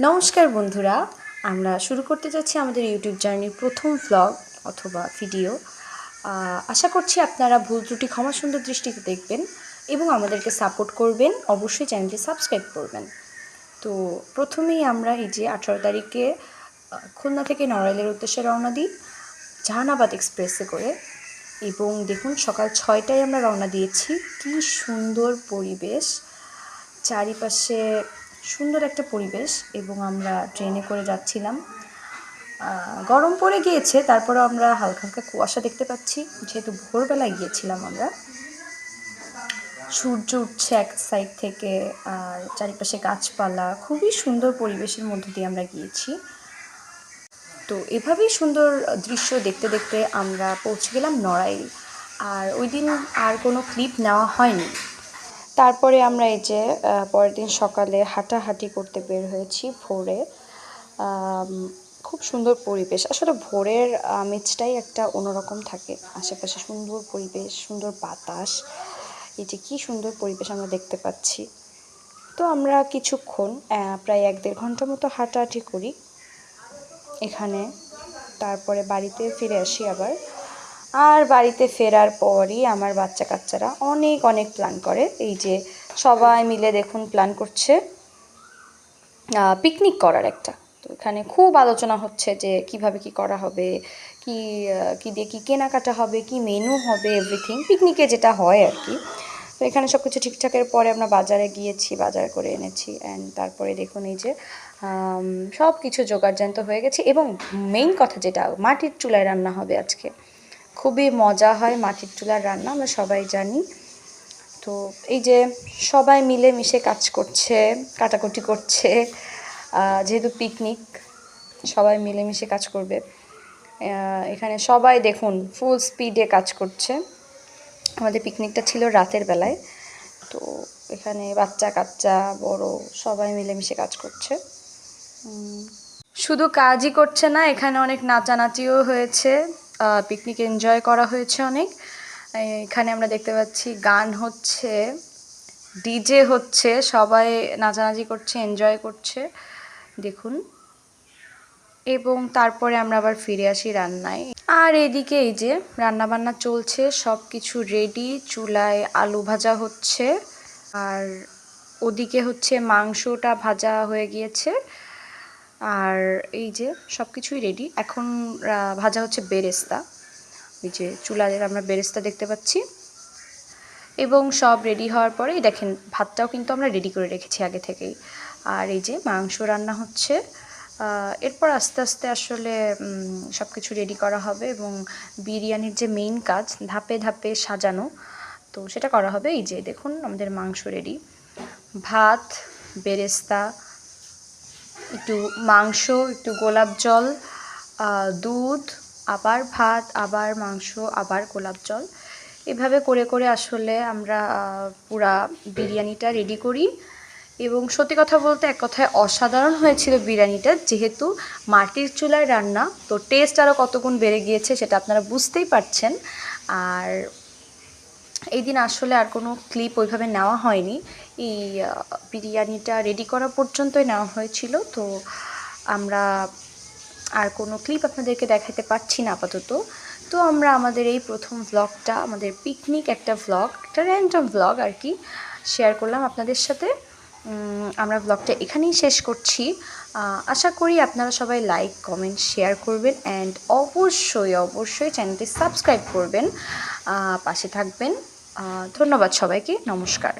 নমস্কার বন্ধুরা, আমরা শুরু করতে যাচ্ছি আমাদের ইউটিউব জার্নির প্রথম ভ্লগ অথবা ভিডিও। আশা করছি আপনারা ভুল ত্রুটি ক্ষমা সুন্দর দৃষ্টিতে দেখবেন এবং আমাদেরকে সাপোর্ট করবেন। অবশ্যই চ্যানেলটি সাবস্ক্রাইব করবেন। তো প্রথমেই আমরা এই যে 18 তারিখে খুলনা থেকে নড়াইলের উদ্দেশ্যে রওনা দিই জাহানাবাদ এক্সপ্রেসে করে। এবং দেখুন সকাল 6টায় আমরা রওনা দিয়েছি। কি সুন্দর পরিবেশ, চারিপাশে সুন্দর একটা পরিবেশ এবং আমরা ট্রেনে করে যাচ্ছিলাম। গরম পড়ে গিয়েছে, তারপরেও আমরা হালকা হালকা কুয়াশা দেখতে পাচ্ছি, যেহেতু ভোরবেলায় গিয়েছিলাম আমরা। সূর্য উঠছে এক সাইড থেকে, আর চারিপাশে গাছপালা, খুবই সুন্দর পরিবেশের মধ্যে দিয়ে আমরা গিয়েছি। তো এভাবেই সুন্দর দৃশ্য দেখতে দেখতে আমরা পৌঁছে গেলাম নড়াইল। আর ওই দিন আর কোনো ক্লিপ নেওয়া হয়নি। তারপরে আমরা এই যে পরের দিন সকালে হাঁটাহাঁটি করতে বের হয়েছি ভোরে। খুব সুন্দর পরিবেশ, আসলে ভোরের আমেজটাই একটা অন্যরকম থাকে। আশেপাশে সুন্দর পরিবেশ, সুন্দর বাতাস, এই যে কী সুন্দর পরিবেশ আমরা দেখতে পাচ্ছি। তো আমরা কিছুক্ষণ প্রায় 1-1.5 ঘন্টা মতো হাঁটাহাঁটি করি এখানে, তারপরে বাড়িতে ফিরে আসি আবার। আর বাড়িতে ফেরার পরই আমার বাচ্চা কাচ্চারা অনেক অনেক প্ল্যান করে। এই যে সবাই মিলে দেখুন প্ল্যান করছে পিকনিক করার একটা। তো এখানে খুব আলোচনা হচ্ছে যে কিভাবে কি করা হবে, কি দিয়ে কি কেনাকাটা হবে, কি মেনু হবে, এভরিথিং পিকনিকে যেটা হয় আর কি। তো এখানে সব কিছু ঠিকঠাকের পরে আমরা বাজারে গিয়েছি, বাজার করে এনেছি। অ্যান্ড তারপরে দেখুন এই যে সব কিছু জোগাড়যন্ত্র হয়ে গেছে। এবং মেইন কথা যেটা, মাটির চুলায় রান্না হবে আজকে। খুবই মজা হয় মাটির চুলার রান্না, আমরা সবাই জানি। তো এই যে সবাই মিলে মিশে কাজ করছে, কাটাকুটি করছে, যেহেতু পিকনিক সবাই মিলেমিশে কাজ করবে। এখানে সবাই দেখুন ফুল স্পিডে কাজ করছে। আমাদের পিকনিকটা ছিল রাতের বেলায়। তো এখানে বাচ্চা কাচ্চা বড় সবাই মিলেমিশে কাজ করছে। শুধু কাজই করছে না, এখানে অনেক নাচানাচিও হয়েছে, পিকনিক এনজয় করা হয়েছে অনেক। এখানে আমরা দেখতে পাচ্ছি গান হচ্ছে, ডিজে হচ্ছে, সবাই নাচানাচি করছে, এনজয় করছে দেখুন। এবং তারপরে আমরা আবার ফিরে আসি রান্নায়। আর এদিকে এই যে রান্নাবান্না চলছে, সব কিছু রেডি। চুলায় আলু ভাজা হচ্ছে, আর ওদিকে হচ্ছে মাংসটা ভাজা হয়ে গিয়েছে। আর এই যে সব কিছুই রেডি। এখন ভাজা হচ্ছে বেরেস্তা। এই যে চুলায় আমরা বেরেস্তা দেখতে পাচ্ছি। এবং সব রেডি হওয়ার পরেই দেখেন ভাতটাও কিন্তু আমরা রেডি করে রেখেছি আগে থেকেই। আর এই যে মাংস রান্না হচ্ছে। এরপর আস্তে আস্তে আসলে সব কিছু রেডি করা হবে এবং বিরিয়ানির যে মেইন কাজ, ধাপে ধাপে সাজানো, তো সেটা করা হবে। এই যে দেখুন আমাদের মাংস রেডি, ভাত, বেরেস্তা, একটু মাংস, একটু গোলাপ জল, দুধ, আবার ভাত, আবার মাংস, আবার গোলাপ জল, এভাবে করে করে আসলে আমরা পুরা বিরিয়ানিটা রেডি করি। এবং সত্যি কথা বলতে এক কথায় অসাধারণ হয়েছিল বিরিয়ানিটা, যেহেতু মাটির চুলায় রান্না, তো টেস্ট আরও কতগুণ বেড়ে গিয়েছে সেটা আপনারা বুঝতেই পারছেন। আর এই দিন আসলে আর কোনো ক্লিপ ওইভাবে নেওয়া হয়নি, এই বিরিয়ানিটা রেডি করা পর্যন্তই নেওয়া হয়েছিল। তো আমরা আর কোনো ক্লিপ আপনাদেরকে দেখাতে পারছি না আপাতত। তো আমরা আমাদের এই প্রথম ভ্লগটা, আমাদের পিকনিক একটা ভ্লগ, একটা র্যান্ডম ভ্লগ আর কি, শেয়ার করলাম আপনাদের সাথে। আমরা ভ্লগটা এখানেই শেষ করছি। আশা করি আপনারা সবাই লাইক, কমেন্ট, শেয়ার করবেন অ্যান্ড অবশ্যই অবশ্যই চ্যানেলটি সাবস্ক্রাইব করবেন, পাশে থাকবেন। ধন্যবাদ সবাইকে, নমস্কার।